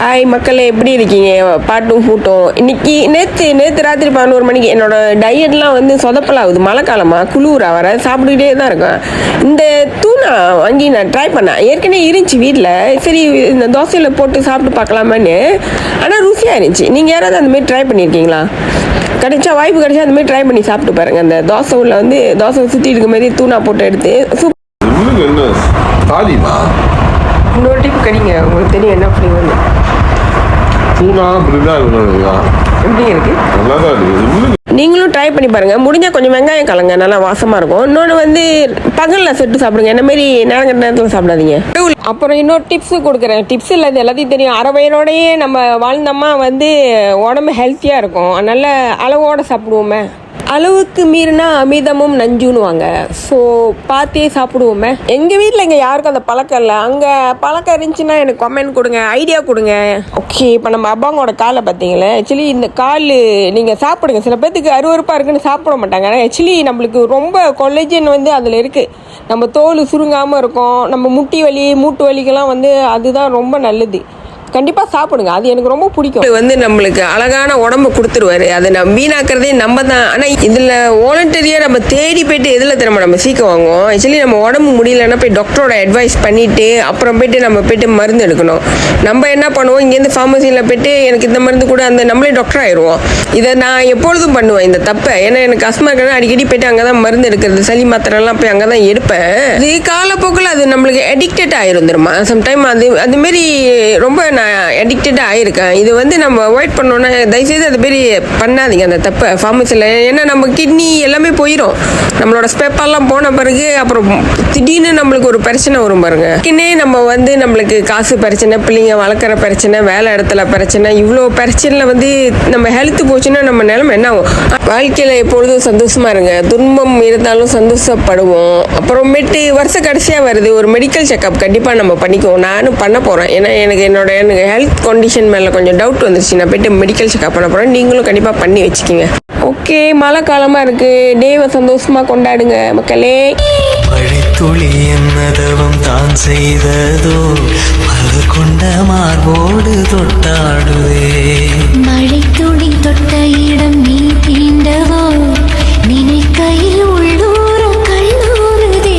Hi மக்களே, எப்படி இருக்கீங்க? பாட்டும் ஃபூட்டும் இன்னைக்கு நேற்று ராத்திரி 11 மணிக்கு என்னோட டயட்லாம் வந்து சொதப்பலாகுது. மழை காலமாக குளிரா வர சாப்பிட்டுக்கிட்டே தான் இருக்கேன். இந்த தூணா வாங்கி நான் ட்ரை பண்ணேன். ஏற்கனவே இருந்துச்சு வீட்டில். சரி, இந்த தோசையில் போட்டு சாப்பிட்டு பார்க்கலாமான்னு. ஆனால் ருசியாக இருந்துச்சு. நீங்கள் யாராவது அந்தமாரி ட்ரை பண்ணியிருக்கீங்களா? வாய்ப்பு கிடைச்சா அந்தமாரி ட்ரை பண்ணி சாப்பிட்டு பாருங்கள். அந்த தோசை உள்ள வந்து தோசை சுற்றி இருக்க மாதிரி தூணா போட்டு எடுத்து இன்னொரு டிப் கிடைங்க. உங்களுக்கு தெரியும் என்ன ஃப்ளேவர் எப்படி இருக்கு? நீங்களும் ட்ரை பண்ணி பாருங்க. முடிஞ்சா கொஞ்சம் வெங்காயம் கலங்க, நல்லா வாசமா இருக்கும். இன்னொன்று வந்து பகல்ல செட்டு சாப்பிடுங்க. என்ன மாதிரி நேரத்தில் சாப்பிடாதீங்க. அப்புறம் இன்னொரு டிப்ஸ் கொடுக்குறேன். டிப்ஸ் இல்லை, இது எல்லாத்தையும் தெரியும். அரை வயரோடையே நம்ம வாழ்ந்தோமா வந்து உடம்பு ஹெல்த்தியாக இருக்கும். நல்ல அளவோட சாப்பிடுவோமே. அளவுக்கு மீறினா அமிதமும் நஞ்சுன்னுவாங்க. ஸோ பார்த்தே சாப்பிடுவோமே. எங்கள் வீட்டில் இங்கே யாருக்கும் அந்த பழக்கம் இல்லை. அங்கே பழக்கம் இருந்துச்சுன்னா எனக்கு கமெண்ட் கொடுங்க, ஐடியா கொடுங்க. ஓகே, இப்போ நம்ம அப்பாங்கோட காலை பார்த்தீங்களே. ஆக்சுவலி இந்த கால் நீங்கள் சாப்பிடுங்க. சில பேர்த்துக்கு அருவருப்பாக இருக்குன்னு சாப்பிட மாட்டாங்க. ஆனால் ஆக்சுவலி நம்மளுக்கு ரொம்ப கொலேஜன் வந்து அதில் இருக்குது. நம்ம தோல் சுருங்காமல் இருக்கும். நம்ம முட்டி வலி மூட்டு வலிக்கெல்லாம் வந்து அதுதான் ரொம்ப நல்லது. கண்டிப்பாக சாப்பிடுங்க. அது எனக்கு ரொம்ப பிடிக்கும். இது வந்து நம்மளுக்கு அழகான உடம்பு கொடுத்துருவாரு. அதை நம்ம வீணாக்கிறதே நம்ம தான். ஆனால் இதில் வாலண்டரியாக நம்ம தேடி போய்ட்டு எதில் திரும்ப நம்ம சீக்கிரம் வாங்குவோம். ஆக்சுவலி நம்ம உடம்பு முடியலன்னா போய் டாக்டரோட அட்வைஸ் பண்ணிவிட்டு அப்புறம் போய்ட்டு நம்ம போய்ட்டு மருந்து எடுக்கணும். நம்ம என்ன பண்ணுவோம், இங்கேருந்து ஃபார்மசியில் போய்ட்டு எனக்கு இந்த மருந்து கூட அந்த நம்மளே டாக்டர் ஆயிடுவோம். இதை நான் எப்பொழுதும் பண்ணுவேன் இந்த தப்பை. ஏன்னா எனக்கு அஸ்மா இருக்கிறது அடிக்கடி போய்ட்டு அங்கே தான் மருந்து எடுக்கிறது. சளி மாத்திரைலாம் போய் அங்கே தான் எடுப்பேன். இது காலப்போக்கில் அது நம்மளுக்கு அடிக்டட் ஆயிரும் தெரியுமா. சம்டைம் அதுமாரி ரொம்ப அடிக்டடாக ஆகிருக்கேன். இது வந்து நம்ம அவாய்ட் பண்ணோன்னா தயவுசெய்து அது பேர் பண்ணாதீங்க அந்த தப்பை ஃபார்மசியில். ஏன்னா நம்ம கிட்னி எல்லாமே போயிடும். நம்மளோட ஸ்பெப்பெல்லாம் போன பிறகு அப்புறம் திடீர்னு நம்மளுக்கு ஒரு பிரச்சனை வரும் பாருங்க. ஏற்கனவே நம்ம வந்து நம்மளுக்கு காசு பிரச்சனை, பிள்ளைங்க வளர்க்குற பிரச்சனை, வேலை இடத்துல பிரச்சனை, இவ்வளோ பிரச்சனையில் வந்து நம்ம ஹெல்த்து போச்சுன்னா நம்ம நிலைமை என்ன ஆகும்? வாழ்க்கையில் எப்பொழுதும் சந்தோஷமாக இருங்க. துன்பம் இருந்தாலும் சந்தோஷப்படுவோம். அப்புறமேட்டு வருஷ கடைசியாக வருது, ஒரு மெடிக்கல் செக்அப் கண்டிப்பாக நம்ம பண்ணிக்குவோம். நானும் பண்ண போகிறேன். ஏன்னா எனக்கு ஹெல்த் கண்டிஷன் மேலே கொஞ்சம் டவுட் வந்துருச்சு. நான் போய்ட்டு மெடிக்கல் செக்அப் பண்ண போகிறேன். நீங்களும் கண்டிப்பாக பண்ணி வச்சுக்கிங்க. ஓகே, மழை காலமாக இருக்குது. டேவை சந்தோஷமாக கொண்டாடுங்க மக்களே. மழைத்துளி என்னதவம் தான் செய்ததோ, அது கொண்ட மார்போடு தொட்டாடுவே. மழைத்துளி தொட்ட இடம் நீ தீண்டவோ, நினைக்கையில் உள்ளூரும் கல்லூருதே.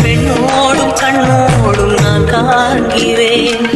பெண்ணோடும் கண்ணோடும் நான் காண்கிறேன்.